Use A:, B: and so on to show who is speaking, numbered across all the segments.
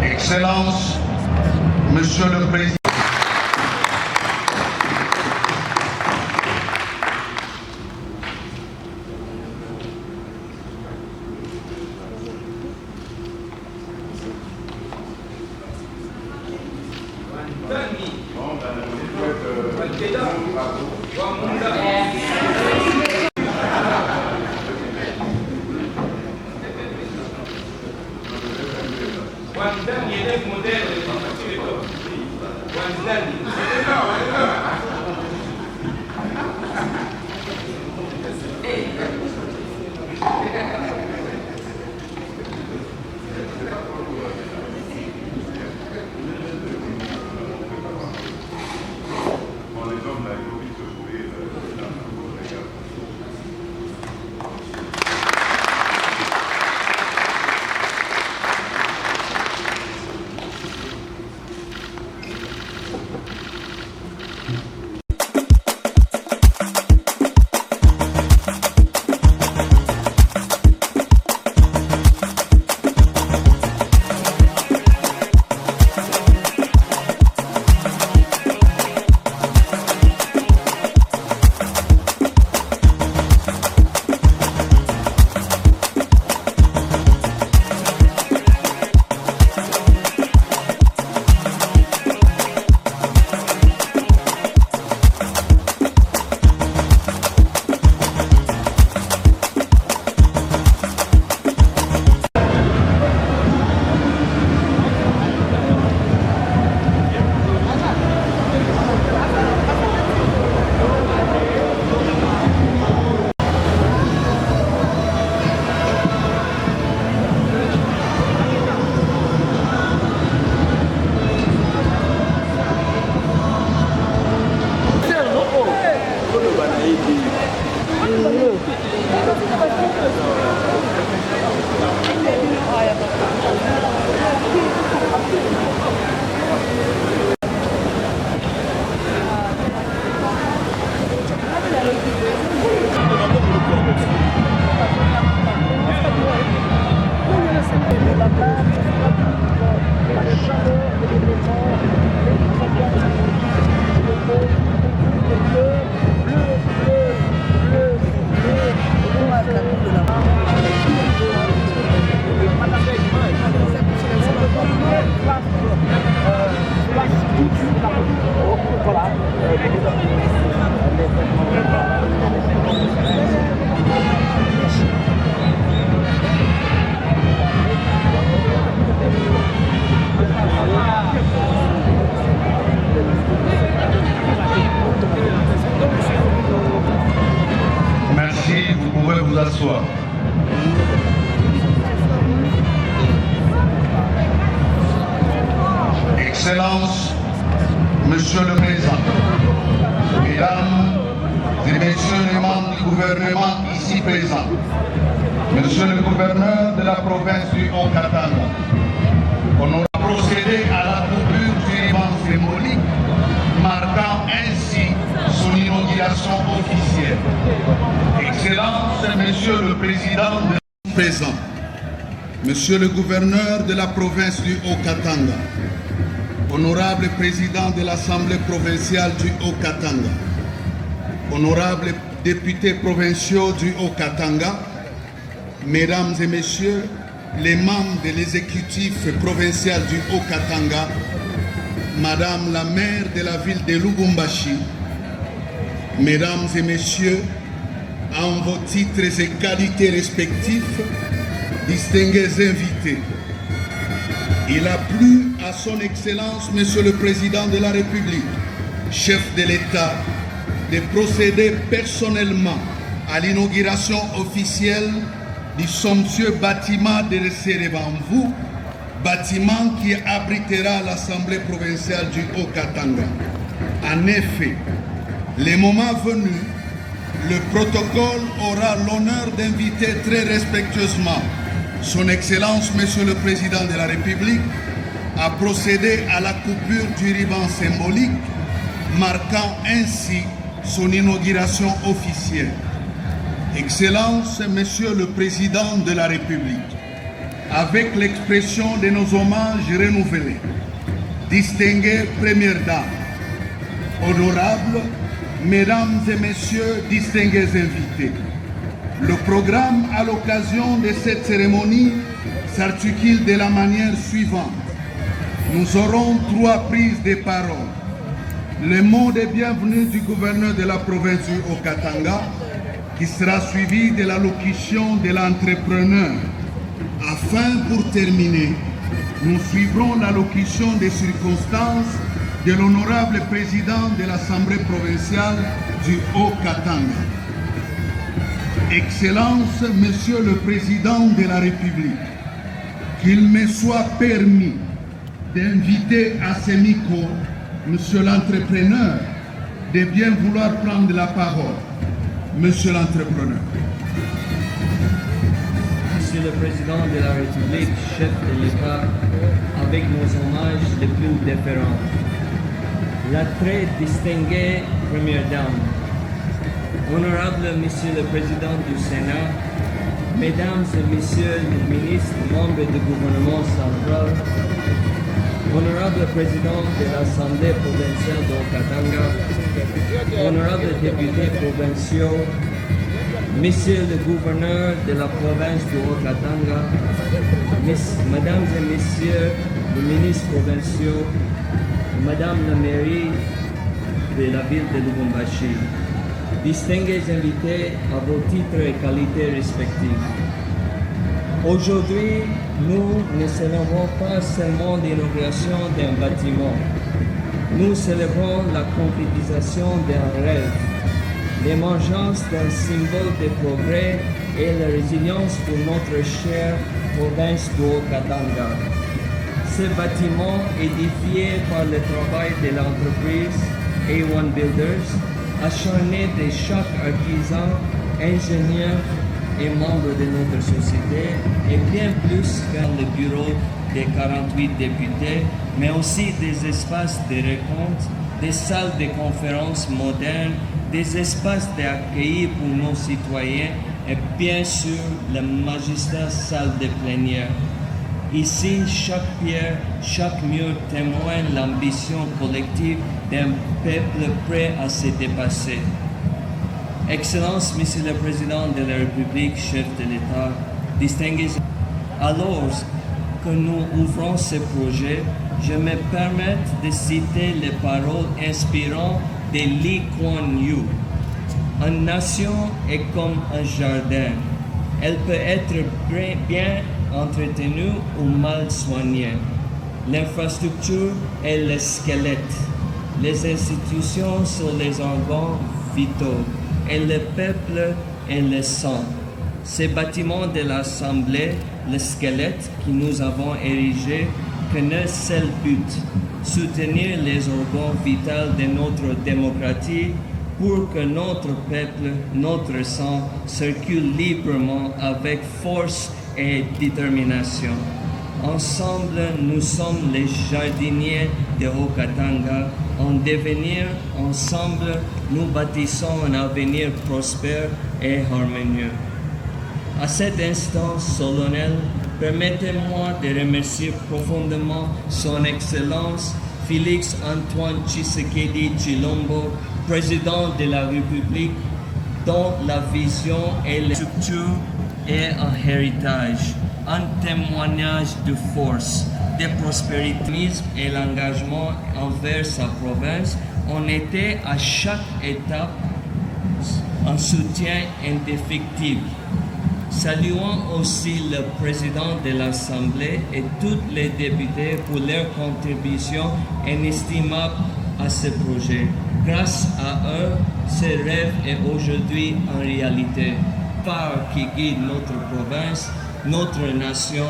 A: Excellence, Monsieur le Président. Merci, vous pouvez vous asseoir. Excellence, Monsieur le Président, Mesdames et Messieurs les membres du gouvernement ici présents, Monsieur le gouverneur de la province du Haut-Katanga, on aura procédé à la coupure du ruban symbolique, marquant ainsi son inauguration officielle. Excellence, Monsieur le Président présent, Monsieur le gouverneur de la province du Haut-Katanga, Honorable Président de l'Assemblée provinciale du Haut-Katanga, Honorables députés provinciaux du Haut-Katanga, Mesdames et Messieurs les membres de l'exécutif provincial du Haut-Katanga, Madame la maire de la ville de Lubumbashi, Mesdames et Messieurs, en vos titres et qualités respectifs, distingués invités, il a plu à son Excellence, Monsieur le Président de la République, chef de l'État, de procéder personnellement à l'inauguration officielle du somptueux bâtiment dressé devant vous, bâtiment qui abritera l'Assemblée provinciale du Haut-Katanga. En effet, le moment venu, le protocole aura l'honneur d'inviter très respectueusement Son Excellence, Monsieur le Président de la République, a procédé à la coupure du ruban symbolique, marquant ainsi son inauguration officielle. Excellence, Monsieur le Président de la République, avec l'expression de nos hommages renouvelés, distinguées Première Dame, honorables Mesdames et Messieurs, distingués invités, le programme à l'occasion de cette cérémonie s'articule de la manière suivante. Nous aurons 3 prises de parole. Le mot de bienvenue du gouverneur de la province du Haut-Katanga, qui sera suivi de l'allocution de l'entrepreneur. Enfin, pour terminer, nous suivrons l'allocution des circonstances de l'honorable président de l'Assemblée provinciale du Haut-Katanga. Excellence, Monsieur le Président de la République, qu'il me soit permis d'inviter à ce micro Monsieur l'entrepreneur de bien vouloir prendre la parole. Monsieur l'entrepreneur.
B: Monsieur le Président de la République, chef de l'État, avec nos hommages les plus déférents, la très distinguée Première Dame, honorable Monsieur le Président du Sénat, Mesdames et Messieurs les ministres, membres du gouvernement central, honorable Président de l'Assemblée provinciale de Haut-Katanga, honorables députés provinciaux, Monsieur le gouverneur de la province du Haut-Katanga, Mesdames et Messieurs les ministres provinciaux, Madame la mairie de la ville de Lubumbashi, distingués invités à vos titres et qualités respectifs. Aujourd'hui, nous ne célébrons pas seulement l'inauguration d'un bâtiment. Nous célébrons la concrétisation d'un rêve, l'émergence d'un symbole de progrès et la résilience pour notre chère province du Haut-Katanga. Ce bâtiment, édifié par le travail de l'entreprise A1 Builders, acharné de chaque artisan, ingénieur et membre de notre société, est bien plus qu'un le bureau des 48 députés, mais aussi des espaces de rencontre, des salles de conférences modernes, des espaces d'accueil pour nos citoyens et bien sûr la magistrat salle de plénière. Ici, chaque pierre, chaque mur témoigne l'ambition collective d'un peuple prêt à se dépasser. Excellence, Monsieur le Président de la République, chef de l'État, distingués, alors que nous ouvrons ce projet, je me permets de citer les paroles inspirantes de Lee Kuan Yew. Une nation est comme un jardin. Elle peut être bien entretenue ou mal soignée. L'infrastructure est le squelette. Les institutions sont les organes vitaux. Et le peuple est le sang. Ces bâtiments de l'Assemblée, le squelette que nous avons érigé, connaît seul but, soutenir les organes vitaux de notre démocratie pour que notre peuple, notre sang circule librement avec force et détermination. Ensemble, nous sommes les jardiniers de Haut-Katanga. En devenir, ensemble, nous bâtissons un avenir prospère et harmonieux. À cet instant solennel, permettez-moi de remercier profondément Son Excellence Félix Antoine Tshisekedi Tshilombo, président de la République, dont la vision et la structure est un héritage, un témoignage de force, de prospérité et l'engagement envers sa province ont été à chaque étape un soutien indéfectible. Saluons aussi le président de l'Assemblée et tous les députés pour leur contribution inestimable à ce projet. Grâce à eux, ce rêve est aujourd'hui en réalité. Phare qui guide notre province, notre nation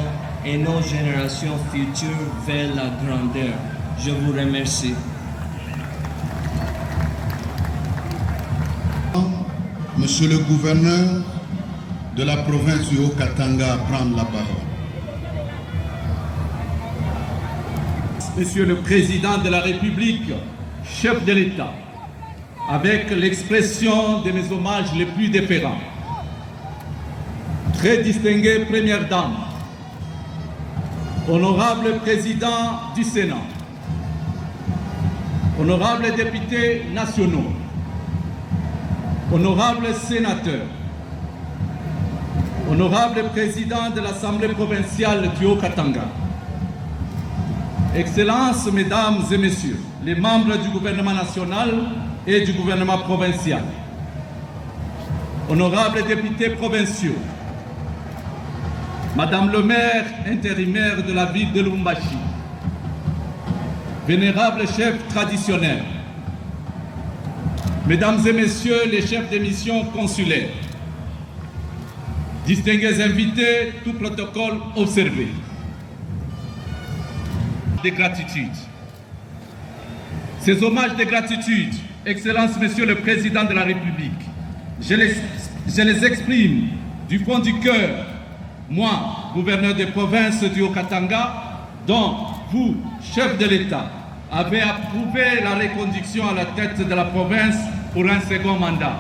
B: et nos générations futures vers la grandeur. Je vous remercie.
A: Monsieur le gouverneur de la province du Haut-Katanga, prendre la parole.
C: Monsieur le Président de la République, chef de l'État, avec l'expression de mes hommages les plus déférents, très distinguée Première Dame, honorable Président du Sénat, honorables députés nationaux, honorables sénateurs, honorable Président de l'Assemblée provinciale du Haut-Katanga, Excellences, Mesdames et Messieurs, les membres du gouvernement national et du gouvernement provincial, honorables députés provinciaux, Madame le maire intérimaire de la ville de Lubumbashi, vénérables chefs traditionnels, Mesdames et Messieurs les chefs de mission consulaires, distingués invités, tout protocole observé. De gratitude. Ces hommages de gratitude, Excellence Monsieur le Président de la République, je les exprime du fond du cœur, moi, gouverneur de province du Haut-Katanga, dont vous, chef de l'État, avez approuvé la reconduction à la tête de la province pour un second mandat.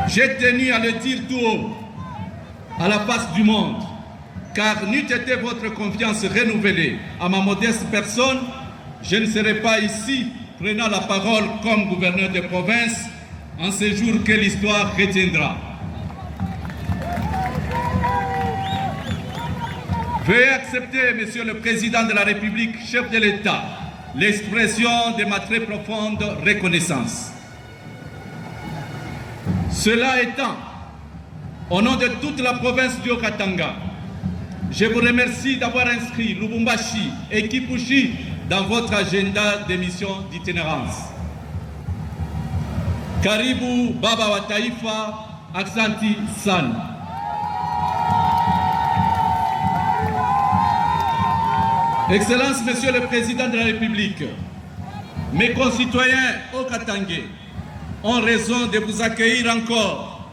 C: J'ai tenu à le dire tout haut, à la face du monde, car n'eût été votre confiance renouvelée à ma modeste personne, je ne serais pas ici prenant la parole comme gouverneur de province en ce jour que l'histoire retiendra. Veuillez accepter, Monsieur le Président de la République, chef de l'État, l'expression de ma très profonde reconnaissance. Cela étant, au nom de toute la province du Haut-Katanga, je vous remercie d'avoir inscrit Lubumbashi et Kipushi dans votre agenda de mission d'itinérance. Karibu Baba wa Taifa, Aksanti Sana. Excellence, Monsieur le Président de la République, mes concitoyens haut-katangais ont raison de vous accueillir encore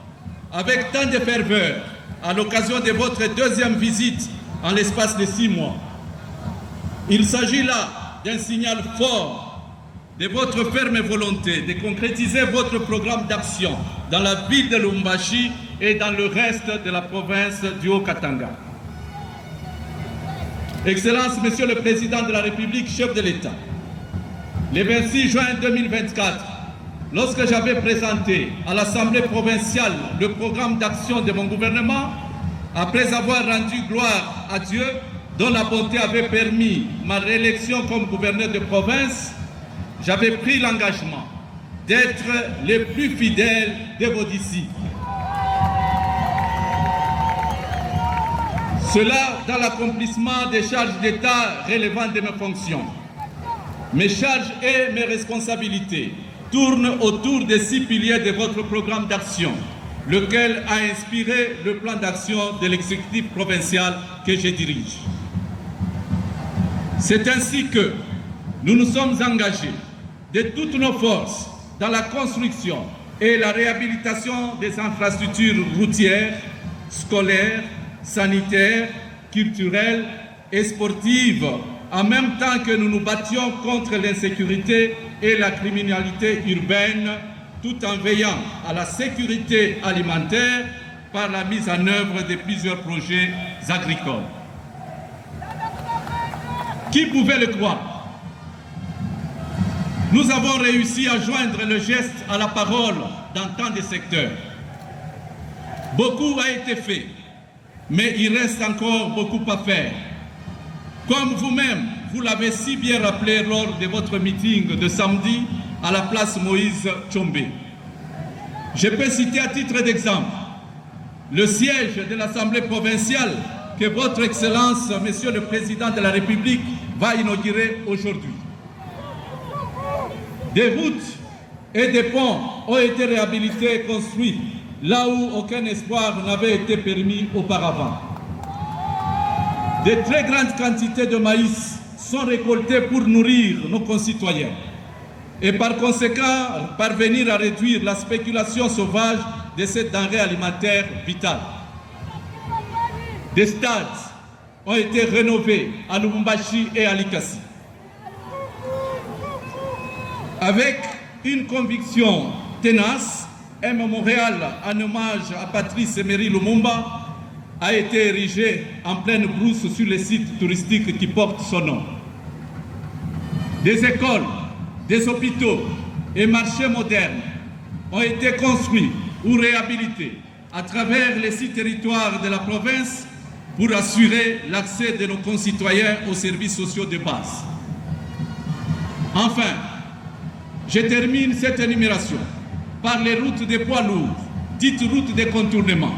C: avec tant de ferveur à l'occasion de votre deuxième visite en l'espace de 6 mois. Il s'agit là d'un signal fort de votre ferme volonté de concrétiser votre programme d'action dans la ville de Lubumbashi et dans le reste de la province du Haut-Katanga. Excellence, Monsieur le Président de la République, chef de l'État, le 26 juin 2024, lorsque j'avais présenté à l'Assemblée provinciale le programme d'action de mon gouvernement, après avoir rendu gloire à Dieu, dont la bonté avait permis ma réélection comme gouverneur de province, j'avais pris l'engagement d'être le plus fidèle de vos disciples. Cela dans l'accomplissement des charges d'État relevant de mes fonctions. Mes charges et mes responsabilités tournent autour des 6 piliers de votre programme d'action, lequel a inspiré le plan d'action de l'exécutif provincial que je dirige. C'est ainsi que nous nous sommes engagés de toutes nos forces dans la construction et la réhabilitation des infrastructures routières, scolaires, sanitaires, culturelles et sportives, en même temps que nous nous battions contre l'insécurité et la criminalité urbaine, tout en veillant à la sécurité alimentaire par la mise en œuvre de plusieurs projets agricoles. Qui pouvait le croire? Nous avons réussi à joindre le geste à la parole dans tant de secteurs. Beaucoup a été fait, mais il reste encore beaucoup à faire. Comme vous-même, vous l'avez si bien rappelé lors de votre meeting de samedi à la place Moïse Tshombe. Je peux citer à titre d'exemple le siège de l'Assemblée provinciale que votre Excellence, Monsieur le Président de la République, va inaugurer aujourd'hui. Des routes et des ponts ont été réhabilités et construits là où aucun espoir n'avait été permis auparavant. De très grandes quantités de maïs sont récoltées pour nourrir nos concitoyens et par conséquent parvenir à réduire la spéculation sauvage de cette denrée alimentaire vitale. Des stades ont été rénovés à Lubumbashi et à Likasi. Avec une conviction tenace, un mémorial en hommage à Patrice Emery Lumumba a été érigé en pleine brousse sur les sites touristiques qui portent son nom. Des écoles, des hôpitaux et marchés modernes ont été construits ou réhabilités à travers les 6 territoires de la province pour assurer l'accès de nos concitoyens aux services sociaux de base. Enfin, je termine cette énumération par les routes des poids lourds, dites routes de contournement,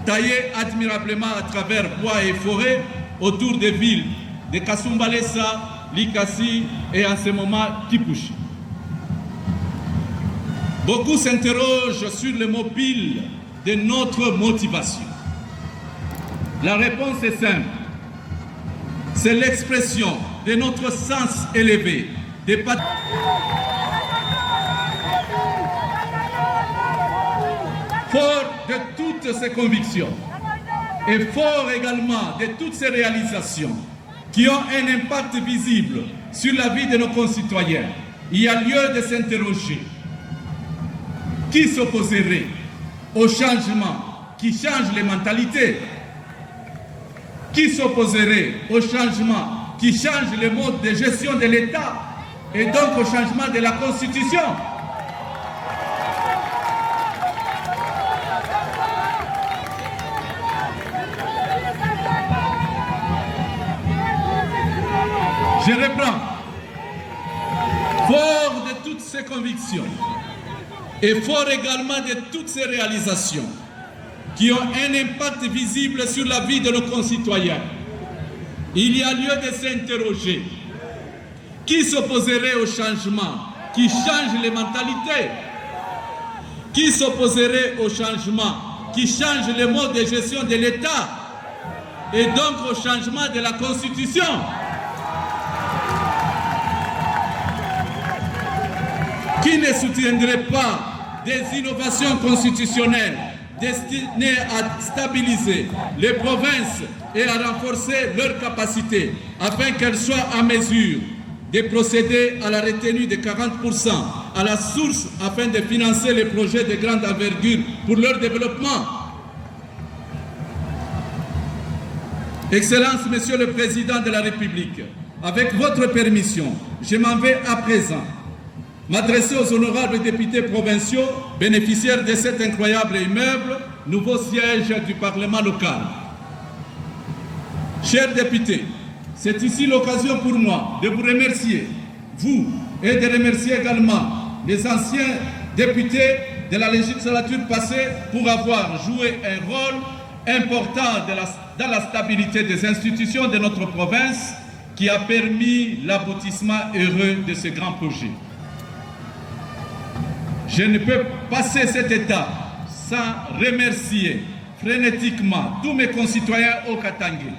C: taillées admirablement à travers bois et forêts autour des villes de Kasumbalesa, Likasi et en ce moment Kipushi. Beaucoup s'interrogent sur le mobile de notre motivation. La réponse est simple. C'est l'expression de notre sens élevé des fort de toutes ces convictions et fort également de toutes ces réalisations qui ont un impact visible sur la vie de nos concitoyens, il y a lieu de s'interroger. Qui s'opposerait au changement qui change les mentalités? Qui s'opposerait au changement qui change le mode de gestion de l'État et donc au changement de la Constitution? Je reprends. Fort de toutes ces convictions et fort également de toutes ces réalisations qui ont un impact visible sur la vie de nos concitoyens, il y a lieu de s'interroger. Qui s'opposerait au changement qui change les mentalités? Qui s'opposerait au changement qui change le mode de gestion de l'État et donc au changement de la Constitution? Qui ne soutiendrait pas des innovations constitutionnelles destinées à stabiliser les provinces et à renforcer leurs capacités afin qu'elles soient en mesure de procéder à la retenue de 40% à la source afin de financer les projets de grande envergure pour leur développement? Excellence, Monsieur le Président de la République, avec votre permission, je m'en vais à présent m'adresser aux honorables députés provinciaux bénéficiaires de cet incroyable immeuble, nouveau siège du Parlement local. Chers députés, c'est ici l'occasion pour moi de vous remercier, vous, et de remercier également les anciens députés de la législature passée pour avoir joué un rôle important dans la stabilité des institutions de notre province qui a permis l'aboutissement heureux de ce grand projet. Je ne peux passer cette étape sans remercier frénétiquement tous mes concitoyens au Katangé.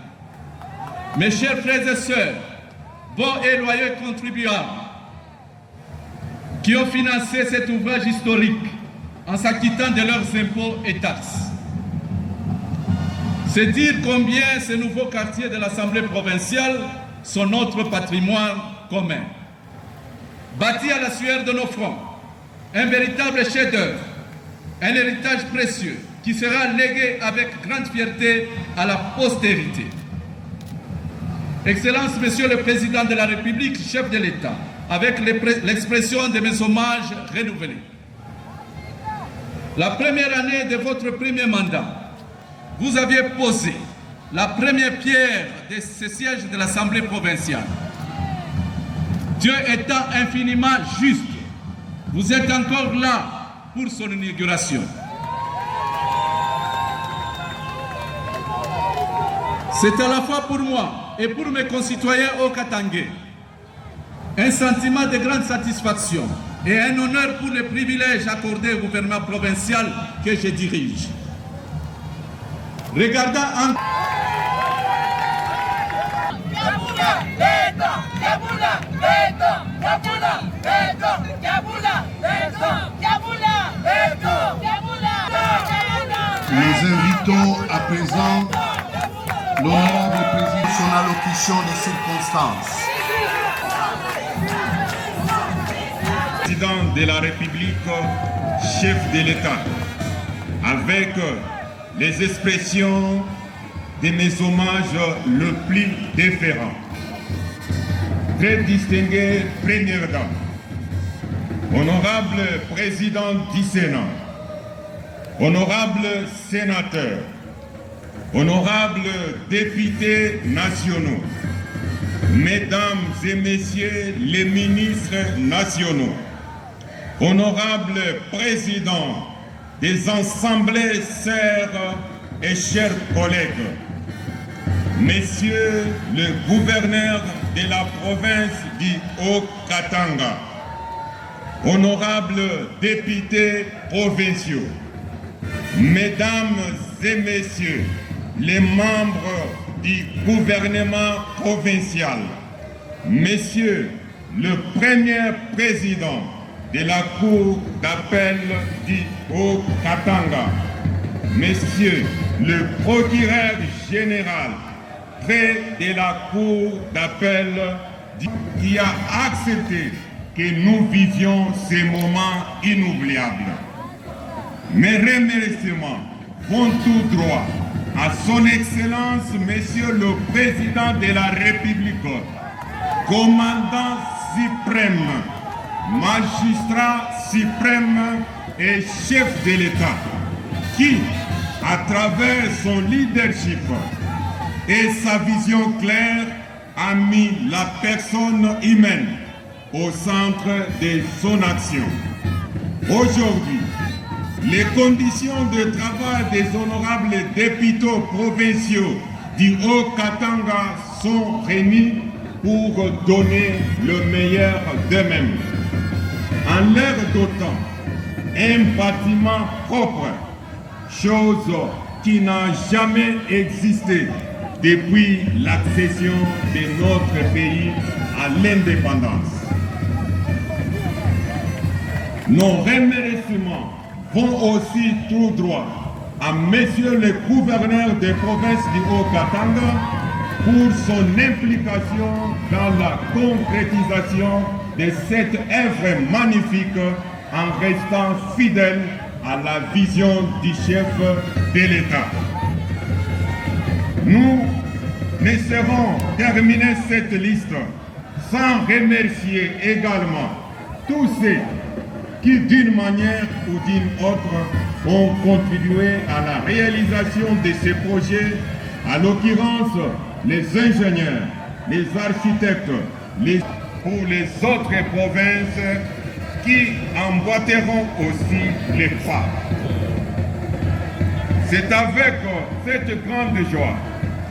C: Mes chers frères et sœurs, bons et loyaux contribuables, qui ont financé cet ouvrage historique en s'acquittant de leurs impôts et taxes. C'est dire combien ces nouveaux quartiers de l'Assemblée provinciale sont notre patrimoine commun. Bâtis à la sueur de nos fronts, un véritable chef-d'œuvre, un héritage précieux qui sera légué avec grande fierté à la postérité. Excellence, Monsieur le Président de la République, chef de l'État, avec l'expression de mes hommages renouvelés. La première année de votre premier mandat, vous aviez posé la première pierre de ce siège de l'Assemblée provinciale. Dieu étant infiniment juste, vous êtes encore là pour son inauguration. C'est à la fois pour moi et pour mes concitoyens au Katangé un sentiment de grande satisfaction et un honneur pour les privilèges accordés au gouvernement provincial que je dirige. Regardant en...
A: Nous invitons à présent l'honorable président son allocution des circonstances.
D: président de la République, chef de l'État, avec les expressions de mes hommages le plus déférents. Très distinguée Première Dame, honorable président du Sénat, honorable sénateur, honorables députés nationaux, mesdames et messieurs les ministres nationaux, honorables présidents des assemblées, sœurs et chers collègues, messieurs le gouverneur de la province du Haut-Katanga, honorables députés provinciaux, mesdames et messieurs les membres du gouvernement provincial, messieurs le premier président de la Cour d'appel du Haut-Katanga, messieurs le procureur général près de la Cour d'appel qui a accepté que nous vivions ces moments inoubliables. Mes remerciements vont tout droit à son Excellence, Monsieur le Président de la République, commandant suprême, magistrat suprême et chef de l'État, qui, à travers son leadership et sa vision claire, a mis la personne humaine au centre de son action. Aujourd'hui, les conditions de travail des honorables députés provinciaux du Haut-Katanga sont réunies pour donner le meilleur d'eux-mêmes. En leur dotant un bâtiment propre, chose qui n'a jamais existé depuis l'accession de notre pays à l'indépendance. Nos remerciements vont aussi tout droit à Monsieur le gouverneur des provinces du Haut-Katanga pour son implication dans la concrétisation de cette œuvre magnifique en restant fidèle à la vision du chef de l'État. Nous ne saurons terminer cette liste sans remercier également tous ceux qui, d'une manière ou d'une autre, ont contribué à la réalisation de ces projets, à l'occurrence les ingénieurs, les architectes, pour les autres provinces qui emboîteront aussi les pas. C'est avec cette grande joie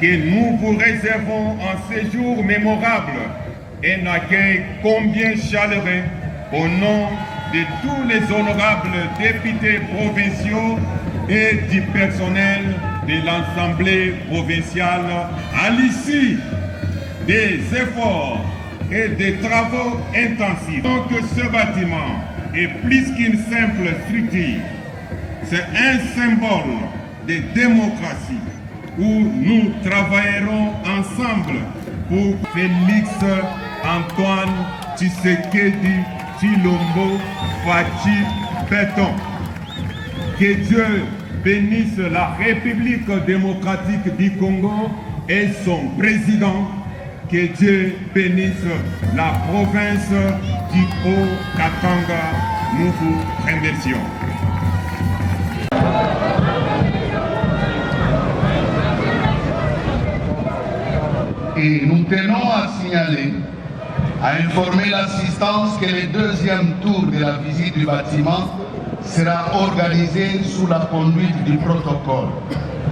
D: que nous vous réservons un séjour mémorable et un accueil combien chaleureux au nom de tous les honorables députés provinciaux et du personnel de l'Assemblée provinciale à l'issue des efforts et des travaux intensifs. Donc ce bâtiment est plus qu'une simple structure, c'est un symbole de démocratie où nous travaillerons ensemble pour Félix Antoine Tshisekedi Tshilombo Fachi Beton. Que Dieu bénisse la République démocratique du Congo et son président. Que Dieu bénisse la province du Haut-Katanga. Nous vous remercions.
A: Et nous tenons à signaler, à informer l'assistance que le deuxième tour de la visite du bâtiment sera organisé sous la conduite du protocole.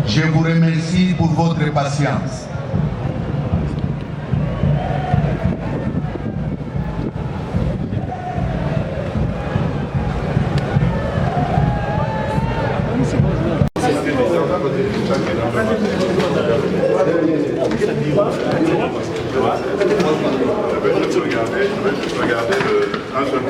A: Je vous remercie pour votre patience.
E: Regardez un seul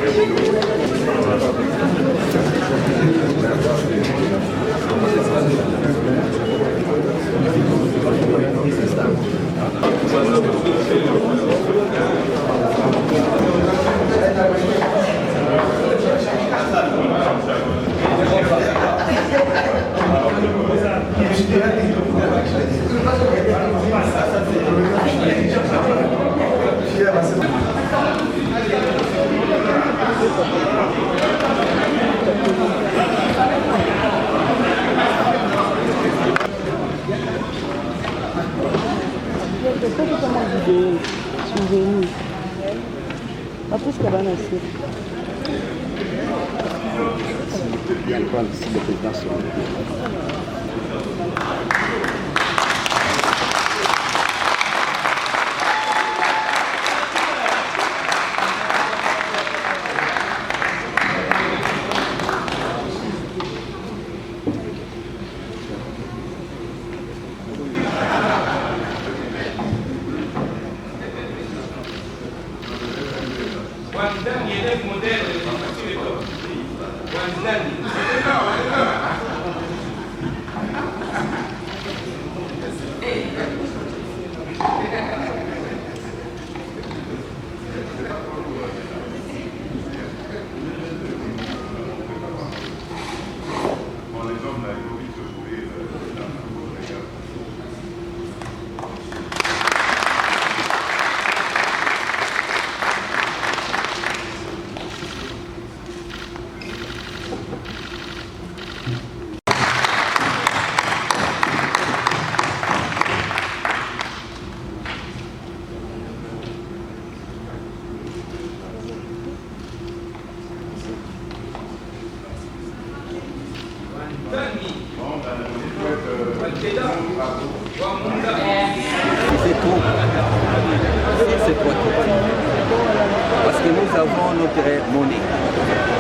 E: Parce que nous avons notre monnaie,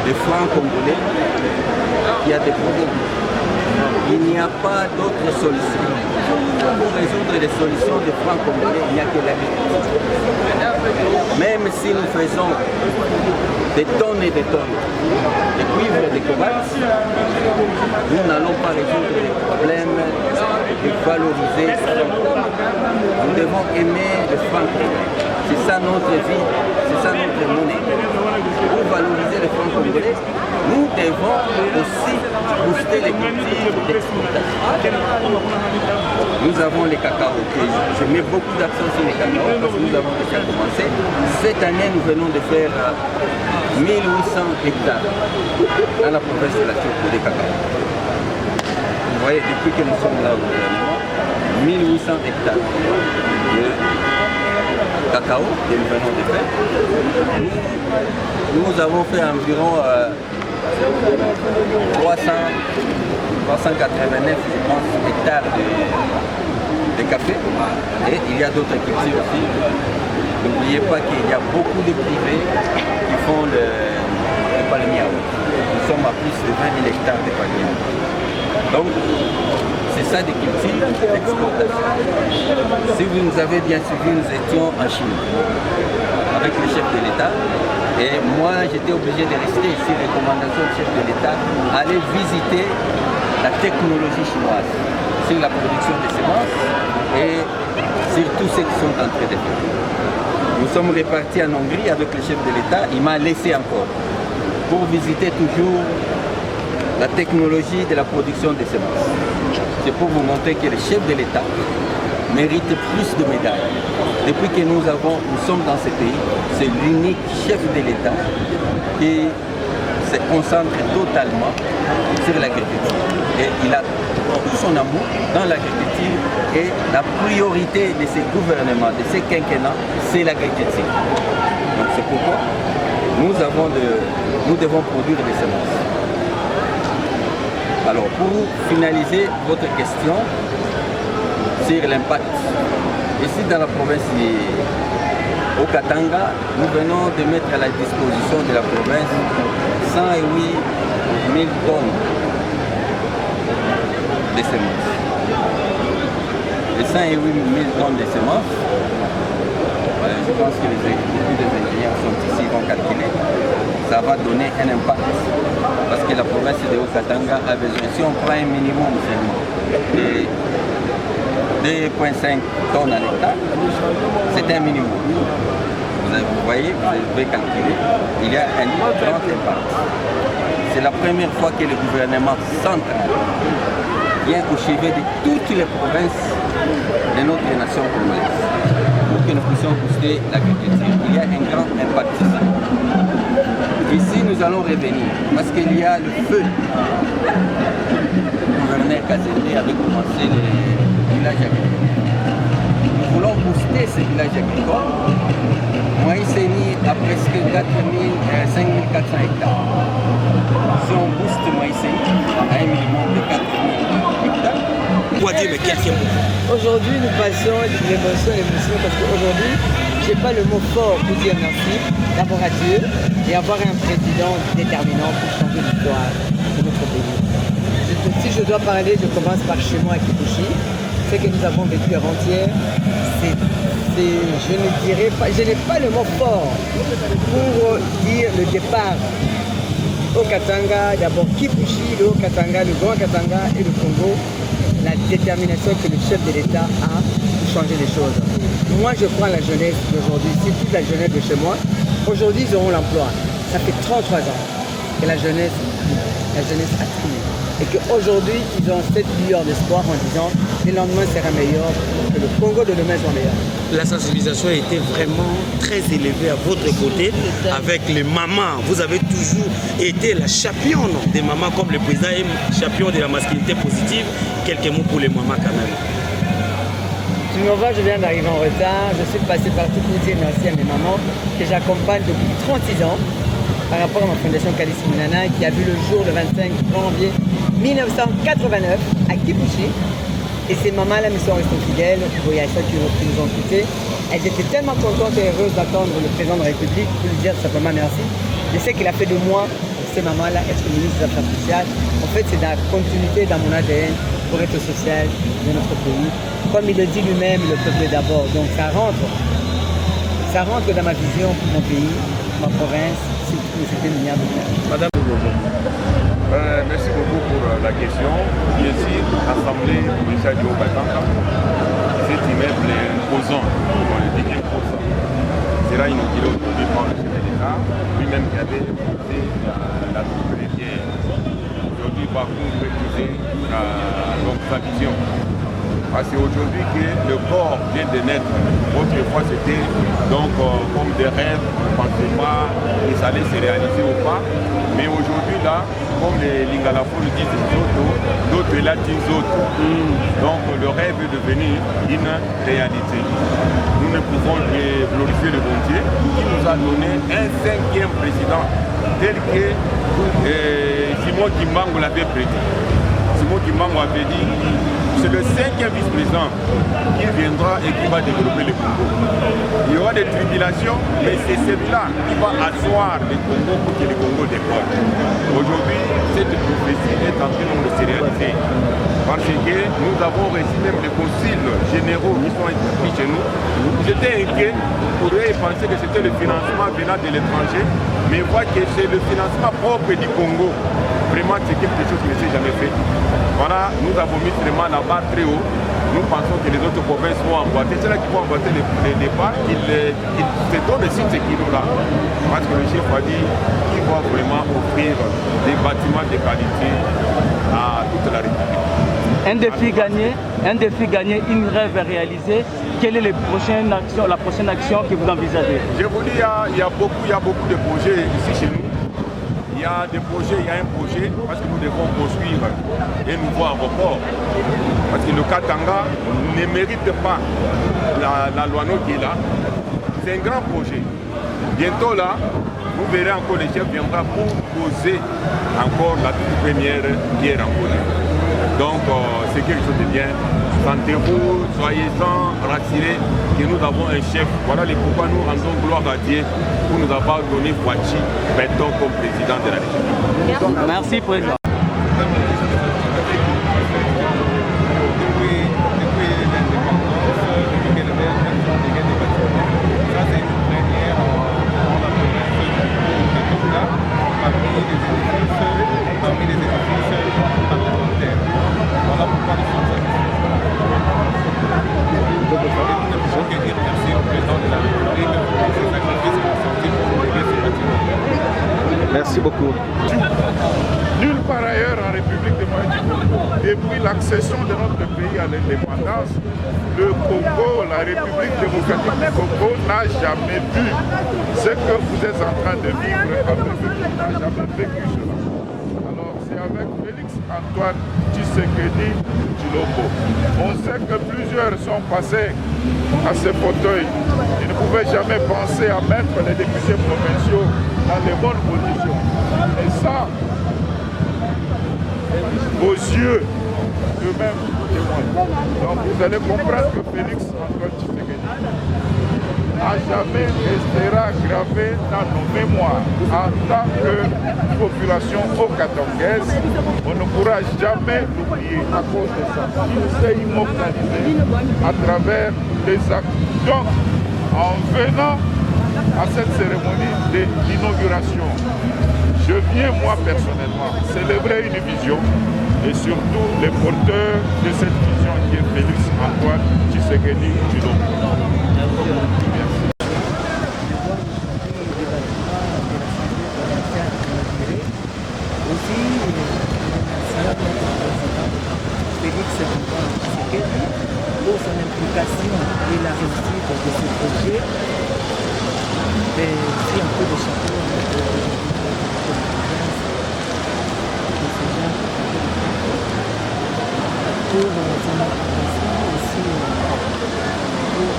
E: le franc congolais, qui a des problèmes. Il n'y a pas d'autre solution. Pour résoudre les solutions des francs congolais, il n'y a que l'agriculture. Même si nous faisons des tonnes et des tonnes de cuivre et de cobalt, nous n'allons pas résoudre les problèmes de valoriser. Nous devons aimer le franc congolais. C'est ça notre vie, c'est ça notre monnaie. Pour valoriser le franc congolais, nous devons aussi booster les cultures d'exportation. Nous avons les cacao. Je mets beaucoup d'accent sur les cacao parce que nous avons déjà commencé. Cette année, nous venons de faire 1800 hectares dans la province de la Turquie des cacao. Vous voyez, depuis que nous sommes là au gouvernement, 1800 hectares de cacao que nous venons de faire. Nous avons fait environ 389 hectares de café et il y a d'autres cultures aussi. N'oubliez pas qu'il y a beaucoup de privés qui font le palmier. Nous sommes à plus de 20 000 hectares de palmier. Donc, c'est ça des cultures d'exportation. Si vous nous avez bien suivi, nous étions en Chine avec le chef de l'État. Et moi, j'étais obligé de rester ici, recommandation du chef de l'État, aller visiter la technologie chinoise sur la production des semences et sur tout ce qu'ils sont en train de faire. Nous sommes repartis en Hongrie avec le chef de l'État. Il m'a laissé encore pour visiter toujours la technologie de la production des semences. C'est pour vous montrer que le chef de l'État mérite plus de médailles. Depuis que nous sommes dans ce pays, c'est l'unique chef de l'État qui se concentre totalement sur l'agriculture. Et il a tout son amour dans l'agriculture et la priorité de ces gouvernements, de ces quinquennats, c'est l'agriculture. Donc c'est pourquoi nous devons produire des semences. Alors pour finaliser votre question sur l'impact, ici dans la province au Katanga, nous venons de mettre à la disposition de la province 108 000 tonnes de semences. Les 108 000 tonnes de semences, je pense que beaucoup des ingénieurs sont ici, vont calculer, ça va donner un impact. Parce que la province de Haut-Katanga a besoin, si on prend un minimum seulement de 2,5 tonnes à l'hectare, c'est un minimum. Vous voyez, vous devez calculer, il y a un grand impact. C'est la première fois que le gouvernement central vient au chevet de toutes les provinces de notre nation congolaise pour que nous puissions booster l'agriculture. Il y a un grand impact ici. Ici, nous allons revenir parce qu'il y a le feu. Le gouverneur Kazende avait commencé les villages agricoles. Nous voulons booster ce village agricole. Moïseni a presque 5400 hectares. Si on booste Moïseni à un minimum de 4000 hectares.
F: Aujourd'hui, nous passons l'émotion parce qu'aujourd'hui, je n'ai pas le mot fort pour dire merci d'abord à Dieu et avoir un président déterminant pour changer l'histoire de notre pays. Si je dois parler, je commence par chez moi à Kipushi. Ce que nous avons vécu avant-hier, je ne dirais pas, je n'ai pas le mot fort pour dire le départ au Katanga, d'abord Kipushi, le Haut-Katanga, le Grand Katanga et le Congo, la détermination que le chef de l'État a pour changer les choses. Moi, je prends la jeunesse d'aujourd'hui, c'est toute la jeunesse de chez moi. Aujourd'hui, ils auront l'emploi. Ça fait 33 ans que la jeunesse a crié. Et qu'aujourd'hui, ils ont cette lueur d'espoir en disant que le lendemain sera meilleur, que le Congo de demain soit meilleur.
G: La sensibilisation a été vraiment très élevée à votre côté avec les mamans. Vous avez toujours été la championne des mamans comme le président est champion de la masculinité positive. Quelques mots pour les mamans quand même.
F: Tu me vois, je viens d'arriver en retard. Je suis passé partout pour dire merci à mes mamans que j'accompagne depuis 36 ans par rapport à ma fondation Calice Munana qui a vu le jour le 25 janvier 1989 à Kipushi. Et ces mamans-là me sont restées fidèles. Il y a ceux qui nous ont quittés. Elles étaient tellement contentes et heureuses d'attendre le président de la République pour lui dire simplement merci. Je sais qu'il a fait de moi, pour ces mamans-là, être ministre des Affaires sociales. En fait, c'est la continuité dans mon ADN pour être social de notre pays. Comme il le dit lui-même, le peuple d'abord. Donc ça rentre dans ma vision pour mon pays, ma province, c'était une milliard de bien.
G: Madame
D: merci beaucoup pour la question. Ici, l'Assemblée provinciale du Haut-Katanga, cet immeuble imposant, on le dit imposant, sera inauguré aujourd'hui par le chef de l'État, lui-même qui avait porté la propriété. Aujourd'hui, va concrétiser sa vision. C'est aujourd'hui que le corps vient de naître. Autrefois, c'était donc comme des rêves, on ne pensait pas que ça allait se réaliser ou pas. Mais aujourd'hui, là, comme les Lingalafo le disent, d'autres là disent autres. Donc le rêve est devenu une réalité. Nous ne pouvons que glorifier le bon Dieu qui nous a donné un 5e président tel que Simon Kimbangu l'avait prédit. Simon Kimbangu avait dit c'est le 5e vice-président qui viendra et qui va développer le Congo. Il y aura des tribulations, mais c'est celui-là qui va asseoir le Congo pour que le Congo décolle. Aujourd'hui, cette prophétie est en train de se réaliser. Parce que nous avons reçu même les conciles généraux qui sont inscrits chez nous. J'étais inquiet, on pourrait penser que c'était le financement venant de l'étranger, mais voit que c'est le financement propre du Congo. Vraiment, c'est quelque chose qui ne s'est jamais fait. Voilà, nous avons mis vraiment la barre très haut. Nous pensons que les autres provinces vont emboîter. C'est là qu'ils vont emboîter les départs, qu'ils se donnent aussi ce qu'ils-là. Parce que le chef a dit qu'il va vraiment offrir des bâtiments de qualité à toute la République.
H: Un défi gagné, une rêve réalisée. Quelle est la prochaine action que vous envisagez?
D: Je vous dis, il y a beaucoup de projets ici chez nous. Il y a des projets, il y a un projet parce que nous devons construire un nouveau aéroport. Parce que le Katanga ne mérite pas la loi qui est là. C'est un grand projet. Bientôt là, vous verrez encore les chefs viendra pour poser encore la toute première pierre en Corée. Donc c'est quelque chose de bien. Sentez-vous, soyez-en rassurés que nous avons un chef. Voilà pourquoi nous rendons gloire à Dieu pour nous avoir donné Fouachi Béton comme président de la République.
H: Merci, président.
G: Merci beaucoup.
I: Nulle part ailleurs en République démocratique du Congo, depuis l'accession de notre pays à l'indépendance, le Congo, la République démocratique du Congo n'a jamais vu ce que vous êtes en train de vivre avec le Congo, n'a jamais vécu cela. Alors c'est à avec Félix Antoine Tshisekedi Tshilombo. On sait que plusieurs sont passés à ce fauteuil. Ils ne pouvaient jamais penser à mettre les députés provinciaux dans les bonnes conditions. Et ça, aux yeux d'eux-mêmes témoignent. Donc vous allez comprendre que Félix Antoine Tshisekedi à jamais restera gravé dans nos mémoires en tant que population haut-katongaise. On ne pourra jamais l'oublier à cause de ça. Il s'est immortalisé à travers les actes. Donc, en venant à cette cérémonie d'inauguration, je viens moi personnellement célébrer une vision et surtout les porteurs de cette vision qui est Félix Antoine Tshisekedi Tshilombo.
F: Pour son implication et la réussite de ce projet, et aussi un peu de chapeau pour son implication aussi pour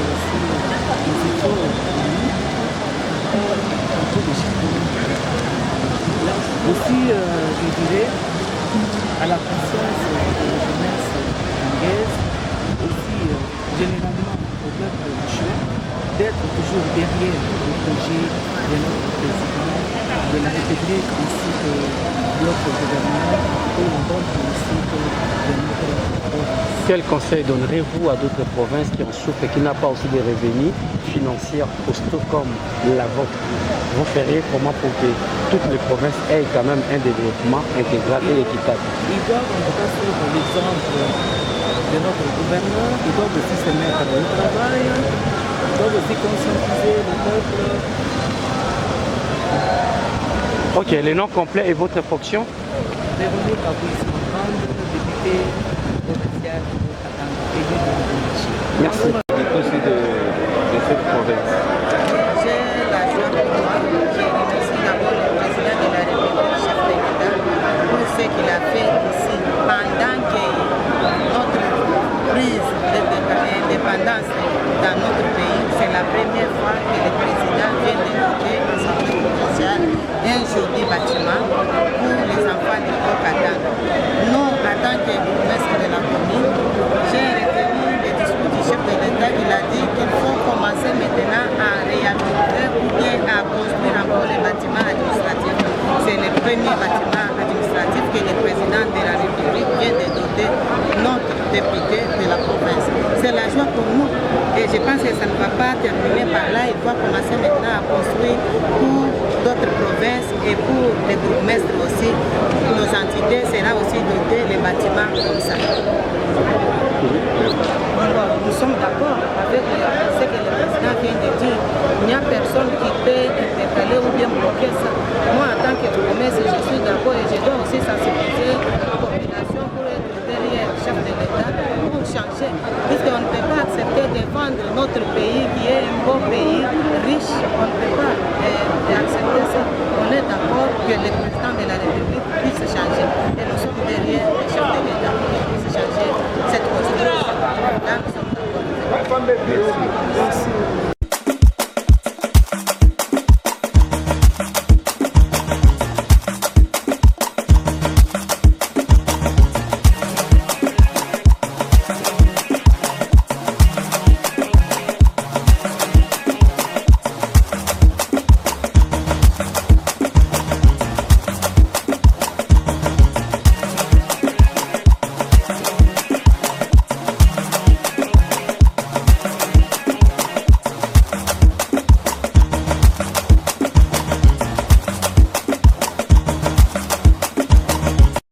F: les efforts un peu de chapeau. Aussi, je dirais, à la conscience de la jeunesse anglaise, aussi généralement au peuple du choix, d'être toujours derrière le projet de notre président de la République ainsi que notre gouvernement pour une bonne réussite de notre province.
G: Quel conseil donnerez-vous à d'autres provinces qui en souffrent et qui n'ont pas aussi des revenus financiers costauds comme la vôtre? Vous feriez comment pour que toutes les provinces aient quand même un développement intégral et équitable?
F: Ils doivent en tout cas suivre l'exemple de notre gouverneur, ils doivent aussi se mettre au travail, ils doivent aussi conscientiser le peuple.
G: Ok, les noms complets et votre fonction?
F: Véronique Abouissi-Mokande, député provincial de Katanga, élu de Lubumbashi.
G: Merci. Aussi de cette province.
J: J'ai la joie pour moi. Je remercie d'abord le président de la République, chef de l'État, pour ce qu'il a fait ici pendant que notre prise d'indépendance dans notre pays. C'est la première fois que le président vient d'évoquer l'Assemblée provinciale un joli bâtiment pour les enfants du Haut-Katanga. Nous, en tant que bourgmestre de la commune, j'ai retenu le discours du chef de l'État. Il a dit qu'il faut commencer maintenant à réhabiliter ou bien à construire encore les bâtiments administratifs. C'est le premier bâtiment administratif que le président de la République vient de doter notre député de la province. C'est la joie pour nous et je pense que ça ne va pas terminer par là. Il va commencer maintenant à construire pour d'autres provinces et pour les bourgmestres aussi